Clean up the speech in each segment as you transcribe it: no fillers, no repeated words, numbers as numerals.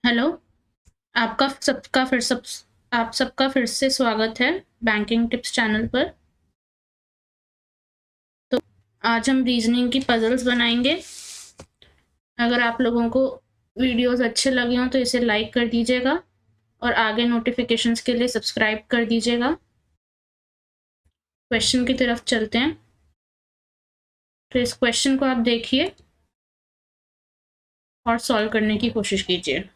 Hello, आपका सबका फिर सब आप सबका फिर से स्वागत है बैंकिंग टिप्स चैनल पर। तो आज हम रीजनिंग की पजल्स बनाएंगे। अगर आप लोगों को वीडियोस अच्छे लगे हों तो इसे लाइक कर दीजिएगा और आगे नोटिफिकेशंस के लिए सब्सक्राइब कर दीजिएगा। क्वेश्चन की तरफ चलते हैं। तो इस क्वेश्चन को आप देखिए और सॉल्व करने की कोशिश कीजिए।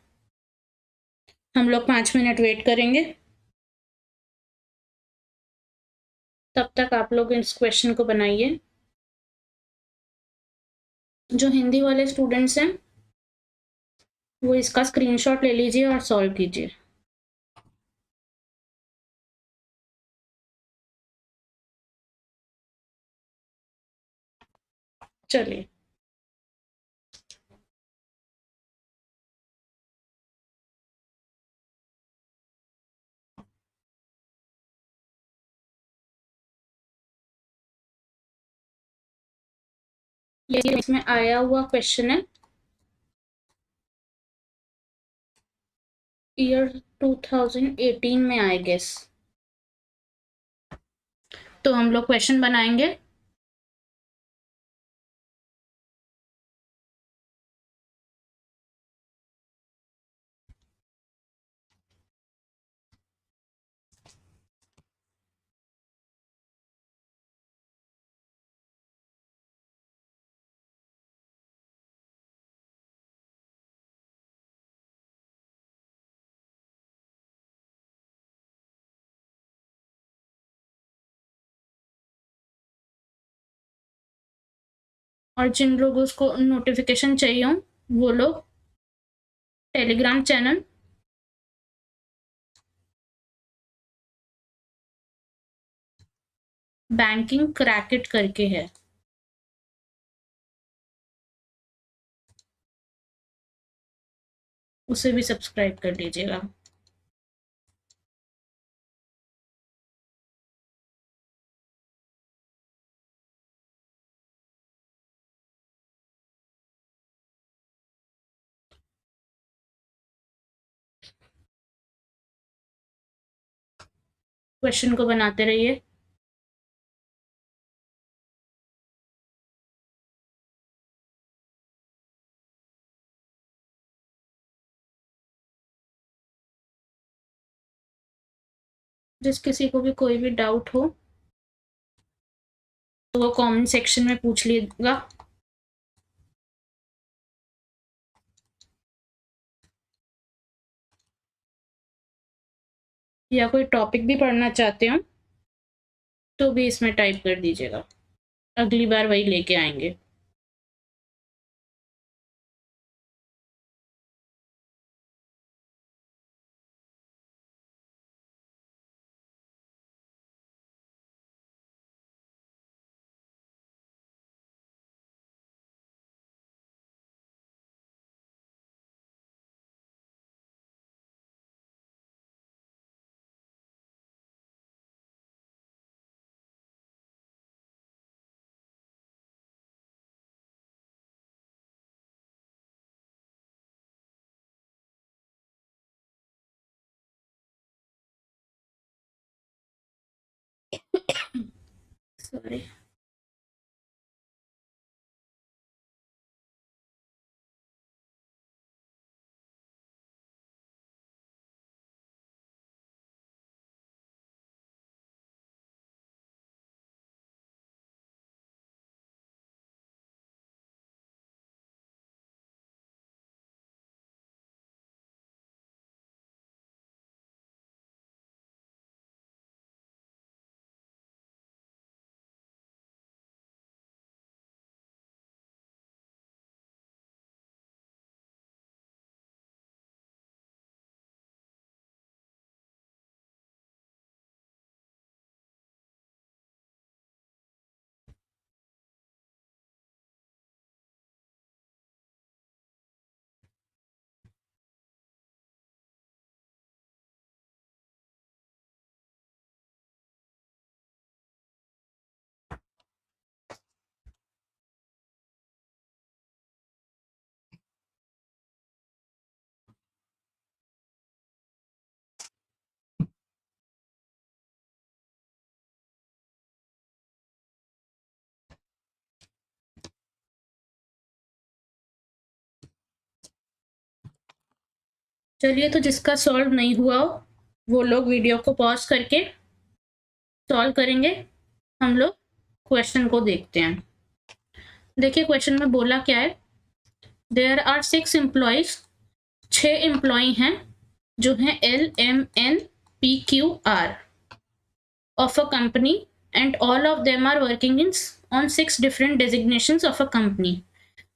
हम लोग 5 मिनट वेट करेंगे। तब तक आप लोग इस क्वेश्चन को बनाइए। जो हिंदी वाले स्टूडेंट्स हैं वो इसका स्क्रीनशॉट ले लीजिए और सॉल्व कीजिए। चलिए, ये इसमें आया हुआ क्वेश्चन है ईयर 2018 में, आई गेस। तो हम लोग क्वेश्चन बनाएंगे। और जिन लोगों को नोटिफिकेशन चाहिए हो वो लोग टेलीग्राम चैनल बैंकिंग क्रैकेट करके है, उसे भी सब्सक्राइब कर लीजिएगा। क्वेश्चन को बनाते रहिए। जिस किसी को भी कोई भी डाउट हो तो वो कमेंट सेक्शन में पूछ लीजिएगा। या कोई टॉपिक भी पढ़ना चाहते हो तो भी इसमें टाइप कर दीजिएगा, अगली बार वही लेके आएंगे। सॉरी। चलिए, तो जिसका सॉल्व नहीं हुआ हो वो लोग वीडियो को पॉज करके सॉल्व करेंगे। हम लोग क्वेश्चन को देखते हैं। देखिए क्वेश्चन में बोला क्या है। देयर आर 6 एम्प्लॉइज, 6 एम्प्लॉय हैं जो हैं LMNPQR of a company and all of them are working in on 6 different designations of a company.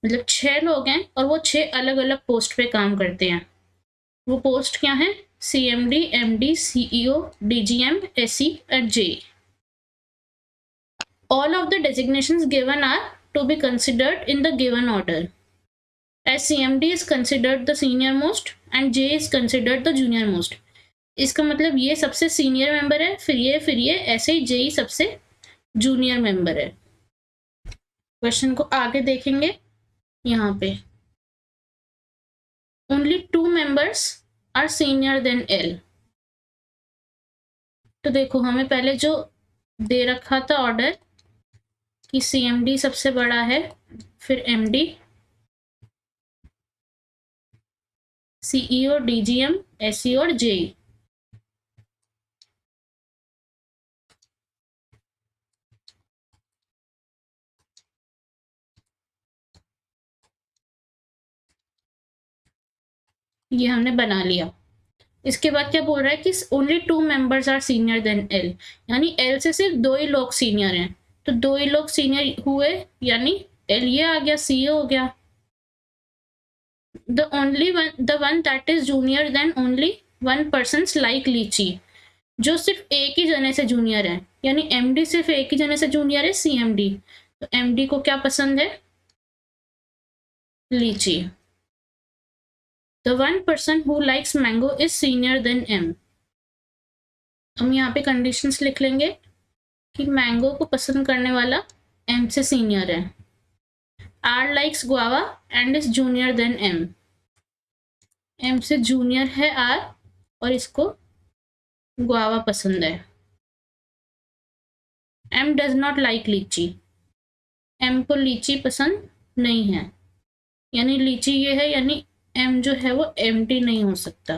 मतलब 6 लोग हैं और वो 6 अलग अलग पोस्ट पे काम करते हैं। वो पोस्ट क्या है? CMD, MD, CEO, DGM, SE and JE. All of the designations given are to be considered in the given order, as CMD is considered the senior most and JE is considered the junior most. इसका मतलब ये सबसे senior member है, फिर ये ऐसे ही JE सबसे junior member है। क्वेश्चन को आगे देखेंगे। यहाँ पे only 2 members are senior than L। तो देखो हमें पहले जो दे रखा था ऑर्डर कि CMD सबसे बड़ा है, फिर MD, CEO, DGM, SE और JE। ये हमने बना लिया। इसके बाद क्या बोल रहा है कि only 2 members are senior then L, यानी L से सिर्फ 2 ही लोग सीनियर हैं। तो 2 ही लोग सीनियर हुए, यानी L ये आ गया, CEO हो गया। The one that is junior then only 1 persons like litchi, जो सिर्फ एक ही जने से जूनियर है, यानी MD सिर्फ एक ही जने से जूनियर है, CMD। तो MD को क्या पसंद है? लीची। The one person who likes mango is senior than M। हम यहाँ पे कंडीशंस लिख लेंगे कि मैंगो को पसंद करने वाला M से सीनियर है। R likes guava and is junior than M। M से जूनियर है R और इसको गुआवा पसंद है। M does not like लीची। M को लीची पसंद नहीं है, यानी लीची ये है, यानी M जो है वो MD नहीं हो सकता।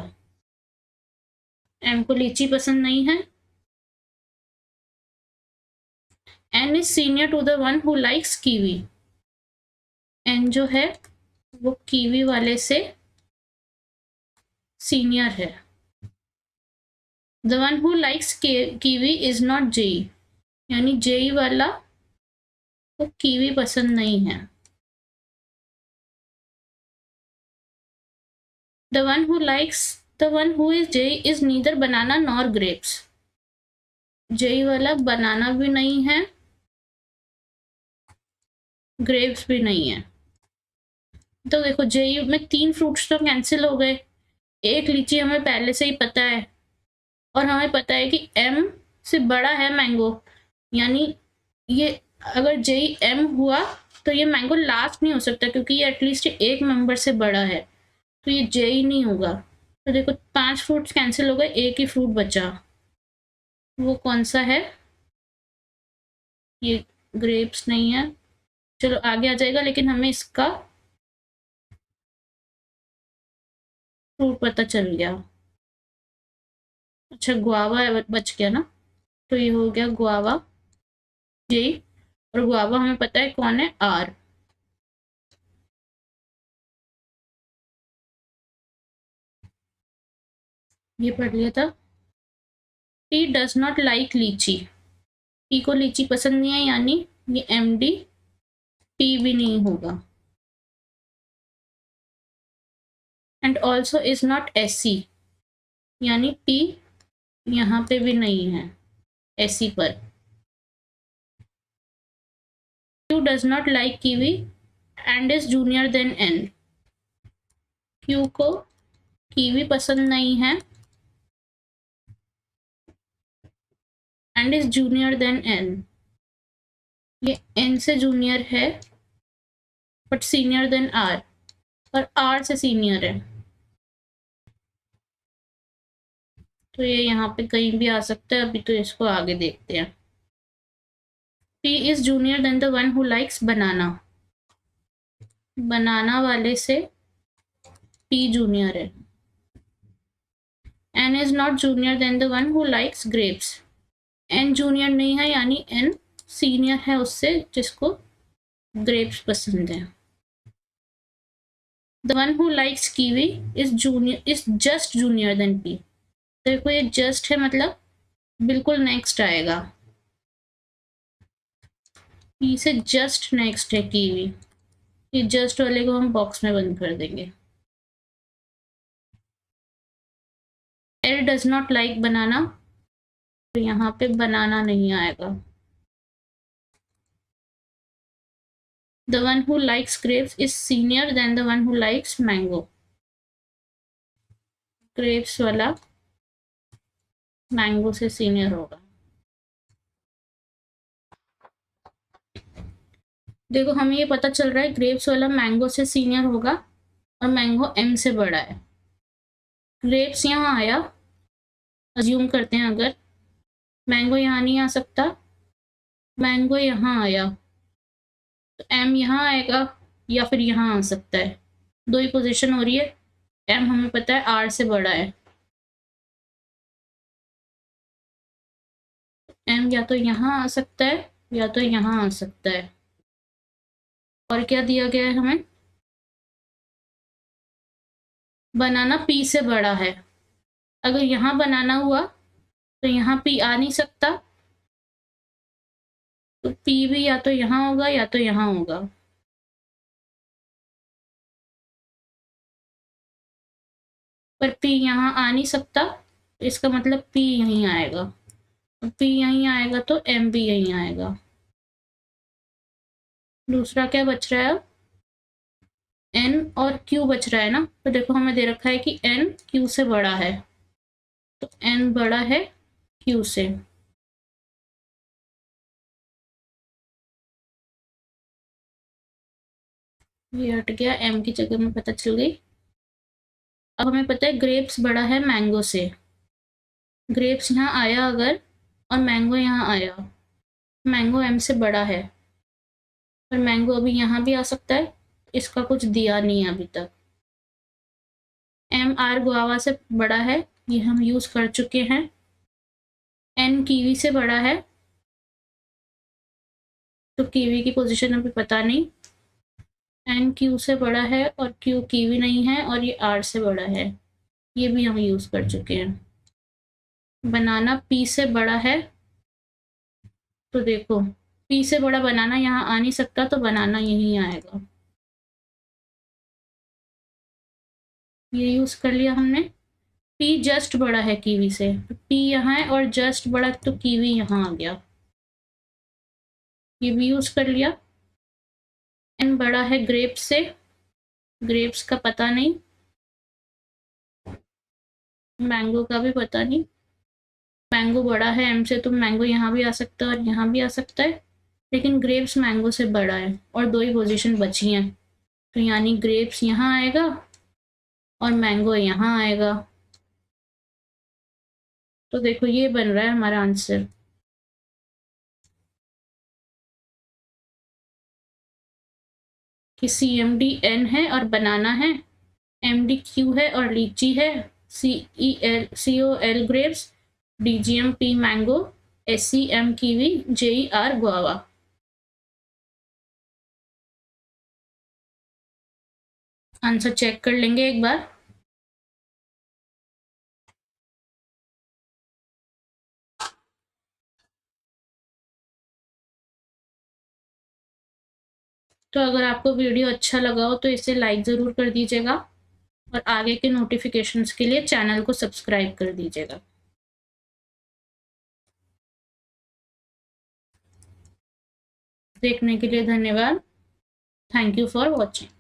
M को लीची पसंद नहीं है। N is senior to the one who likes kiwi। N जो है वो कीवी वाले से सीनियर है। The one who likes kiwi is not JE, यानी JE वाला को कीवी पसंद नहीं है। The one who is JE is neither banana nor grapes। JE वाला बनाना भी नहीं है, ग्रेप्स भी नहीं है। तो देखो JE में 3 फ्रूट्स तो कैंसिल हो गए। एक लीची हमें पहले से ही पता है और हमें पता है कि M से बड़ा है मैंगो, यानी ये अगर JE M हुआ तो ये मैंगो लास्ट नहीं हो सकता, क्योंकि ये एटलीस्ट एक मेंबर से बड़ा है, तो ये JE नहीं होगा। तो देखो 5 फ्रूट्स कैंसिल हो गए, एक ही फ्रूट बचा। वो कौन सा है? ये ग्रेप्स नहीं है। चलो आगे आ जाएगा, लेकिन हमें इसका फ्रूट पता चल गया। अच्छा गुआवा बच गया ना, तो ये हो गया गुआवा JE, और गुआवा हमें पता है कौन है, R। ये पढ़ लिया था। T does not like लीची। T को लीची पसंद नहीं है, यानी ये MD P भी नहीं होगा। And also is not SE, यानी P यहाँ पे भी नहीं है SE पर। Q does not like kiwi and is junior than N। Q को कीवी पसंद नहीं है and is junior than N। ये N से जूनियर है बट सीनियर देन R, और R से सीनियर है, तो ये यहाँ पे कहीं भी आ सकता है। अभी तो इसको आगे देखते हैं। P is junior than the one who likes banana। बनाना वाले से P जूनियर है। N is not junior than the one who likes grapes. N junior नहीं है, यानी N senior है उससे जिसको grapes पसंद है. The one who likes kiwi is just junior than P. देखो ये just है, मतलब बिल्कुल next आएगा. P से just next है kiwi. ये just वाले को हम बॉक्स में बंद कर देंगे. L does not like banana, तो यहाँ पे बनाना नहीं आएगा. The one who likes grapes is senior than the one who likes mango. grapes वाला मैंगो से सीनियर होगा. देखो हमें ये पता चल रहा है ग्रेप्स वाला मैंगो से सीनियर होगा और मैंगो M से बड़ा है. ग्रेप्स यहाँ आया, अज्यूम करते हैं अगर मैंगो यहाँ नहीं आ सकता, मैंगो यहाँ आया तो M यहाँ आएगा या फिर यहाँ आ सकता है. दो ही पोजीशन हो रही है. M हमें पता है R से बड़ा है. M या तो यहाँ आ सकता है या तो यहाँ आ सकता है. और क्या दिया गया है हमें? बनाना P से बड़ा है. अगर यहाँ बनाना हुआ तो यहाँ P आ नहीं सकता, तो P भी या तो यहाँ होगा या तो यहाँ होगा. पर P यहाँ आ नहीं सकता, इसका मतलब P यहीं आएगा. P यहीं आएगा तो M भी यहीं आएगा. दूसरा क्या बच रहा है? N और Q बच रहा है ना. तो देखो हमें दे रखा है कि N Q से बड़ा है, तो N बड़ा है Q से. ये हट गया, M की जगह में पता चल गई. अब हमें पता है ग्रेप्स बड़ा है मैंगो से. ग्रेप्स यहाँ आया अगर और मैंगो यहाँ आया, मैंगो M से बड़ा है और मैंगो अभी यहाँ भी आ सकता है. इसका कुछ दिया नहीं है अभी तक. M R गुआवा से बड़ा है, ये हम यूज कर चुके हैं. N कीवी से बड़ा है, तो कीवी की पोजीशन अभी पता नहीं. N Q से बड़ा है और Q कीवी नहीं है और ये R से बड़ा है, ये भी हम यूज कर चुके हैं. बनाना P से बड़ा है, तो देखो P से बड़ा बनाना यहाँ आ नहीं सकता, तो बनाना यहीं आएगा. ये यूज कर लिया हमने. P जस्ट बड़ा है कीवी से, तो P यहाँ है और जस्ट बड़ा तो कीवी यहाँ आ गया. ये भी यूज कर लिया. N बड़ा है ग्रेप्स से, ग्रेप्स का पता नहीं, मैंगो का भी पता नहीं. मैंगो बड़ा है M से, तो मैंगो यहाँ भी आ सकता है और यहाँ भी आ सकता है, लेकिन ग्रेप्स मैंगो से बड़ा है और दो ही पोजीशन बची हैं. तो यानी ग्रेप्स यहाँ आएगा और मैंगो यहाँ आएगा. तो देखो ये बन रहा है हमारा आंसर. कि CMD N है और बनाना है, MD Q है और लीची है, COL grapes, DGM P mango, SEM kiwi, JER guava. Answer check कर लेंगे एक बार. तो अगर आपको वीडियो अच्छा लगा हो तो इसे लाइक ज़रूर कर दीजिएगा और आगे के नोटिफिकेशंस के लिए चैनल को सब्सक्राइब कर दीजिएगा. देखने के लिए धन्यवाद. Thank you for watching.